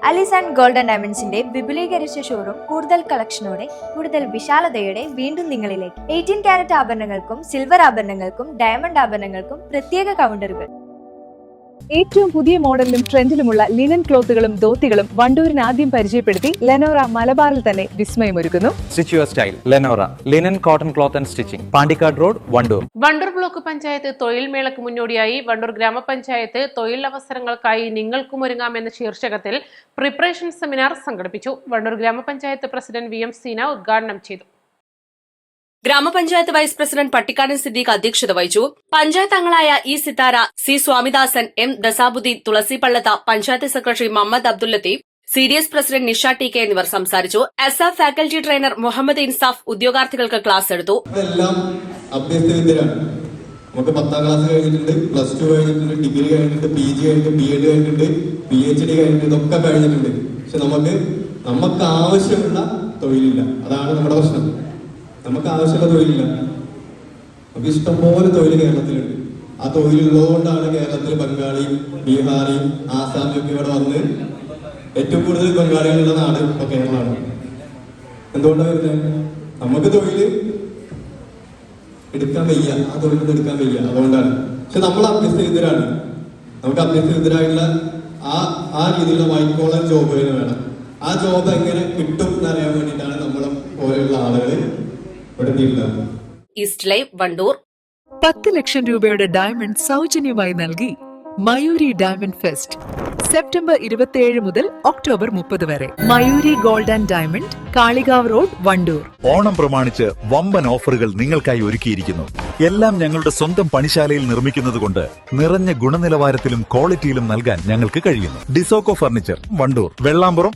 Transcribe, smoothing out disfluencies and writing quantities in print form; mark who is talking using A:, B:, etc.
A: Alice and golden ഡയമണ്ട്സിന്റെ വിപുലീകരിച്ച showroom കൂടുതൽ കളക്ഷനോടെ കൂടുതൽ വിശാലതയോടെ വീണ്ടും നിങ്ങളിലേക്ക് 18 കാരറ്റ് ആഭരണങ്ങൾക്കും സിൽവർ ആഭരണങ്ങൾക്കും ഡയമണ്ട് ആഭരണങ്ങൾക്കും പ്രത്യേക കൗണ്ടറുകൾ.
B: ഏറ്റവും പുതിയ മോഡലിലും ട്രെൻഡിലുമുള്ള ലിനൻ ക്ലോത്തുകളും ധോത്തികളും വണ്ടൂരിന് ആദ്യം പരിചയപ്പെടുത്തി ലെനോറ മലബാറിൽ തന്നെ വിസ്മയമൊരുക്കുന്നു.
C: Stitch your style Lenora linen cotton cloth and stitching, Pandikkad road, Wandoor.
D: Wandoor block panchayat തൊഴിൽ മേളയ്ക്ക് മുന്നോടിയായി വണ്ടൂർ ഗ്രാമപഞ്ചായത്ത് തൊഴിലവസരങ്ങൾക്കായി നിങ്ങൾക്കും ഒരുങ്ങാം എന്ന ശീർഷകത്തിൽ പ്രിപ്പറേഷൻ സെമിനാർ സംഘടിപ്പിച്ചു. വണ്ടൂർ ഗ്രാമപഞ്ചായത്ത് പ്രസിഡന്റ് VM സീന ഉദ്ഘാടനം ചെയ്തു.
E: ഗ്രാമപഞ്ചായത്ത് വൈസ് പ്രസിഡന്റ് പട്ടിക്കാടൻ സിദ്ദീഖ് അധ്യക്ഷത വഹിച്ചു. പഞ്ചായത്ത് അംഗങ്ങളായ E Sithara, C Swamidasan, M Dasabuddeen, Thulasi Pallatha, panchayat secretary Muhammad Abdul Latheef, CDS president Nisha TK എന്നിവർ സംസാരിച്ചു. SF faculty trainer Muhammad Insaf ഉദ്യോഗാർത്ഥികൾക്ക് ക്ലാസ് എടുത്തു.
F: നമുക്ക് 10ാം ക്ലാസ് കഴിഞ്ഞിട്ടുണ്ട്, +2 കഴിഞ്ഞിട്ടുണ്ട്, ഡിഗ്രി കഴിഞ്ഞിട്ടുണ്ട്, PG കഴിഞ്ഞിട്ടുണ്ട്, BEd കഴിഞ്ഞിട്ടുണ്ട്, PhD കഴിഞ്ഞിട്ടുണ്ട്, ഇതൊക്കെ കഴിഞ്ഞിട്ടുണ്ട്. പക്ഷെ നമുക്ക് ആവശ്യമുള്ള തൊഴിലില്ല. അതാണ് നമ്മുടെ പ്രശ്നം. നമുക്ക് ആവശ്യമുള്ള തൊഴിലില്ല. നമുക്ക് ഇഷ്ടംപോലെ തൊഴിൽ കേരളത്തിലുണ്ട്. ആ തൊഴിലുള്ളതുകൊണ്ടാണ് കേരളത്തിൽ ബംഗാളിയും ബീഹാറിയും ആസാമിയും ഒക്കെ ഇവിടെ വന്ന് ഏറ്റവും കൂടുതൽ ബംഗാളികളുള്ള നാട് ഇപ്പൊ കേരളമാണ്. എന്തുകൊണ്ടാണ് വരുന്നത്? നമുക്ക് തൊഴിൽ എടുക്കാൻ വയ്യ, ആ തൊഴിൽ എടുക്കാൻ വയ്യ, അതുകൊണ്ടാണ്. പക്ഷെ നമ്മൾ അഭ്യസ്തവിദ്യരാണ്. നമുക്ക് അഭ്യസ്തവിദ്യരായുള്ള ആ രീതിയിലുള്ള വൈറ്റ് കോളർ ജോബുകൾ വേണം. ആ ജോബ് എങ്ങനെ കിട്ടും എന്നറിയാൻ വേണ്ടിയിട്ടാണ് നമ്മളെ പോലെയുള്ള ആളുകൾ ഇവിടെ നീട്ടുന്നത്.
E: East live Wandoor.
B: 10 ലക്ഷം രൂപയുടെ ഡയമണ്ട് സൗജന്യമായി നൽകി മയൂരി ഡയമണ്ട് ഫെസ്റ്റ് സെപ്റ്റംബർ 27 മുതൽ ഒക്ടോബർ 30 വരെ. Mayuri gold and diamond, Kalikavu road, Wandoor.
G: Onam പ്രമാണിച്ച് വമ്പൻ ഓഫറുകൾ നിങ്ങൾക്കായി ഒരുക്കിയിരിക്കുന്നു. എല്ലാം ഞങ്ങളുടെ സ്വന്തം പണിശാലയിൽ നിർമ്മിക്കുന്നതുകൊണ്ട് നിറഞ്ഞ ഗുണനിലവാരത്തിലും ക്വാളിറ്റിയിലും നൽകാൻ ഞങ്ങൾക്ക് കഴിയുന്നു. ഡിസോക്കോ ഫർണിച്ചർ, വണ്ടൂർ, വെള്ളാമ്പുറം.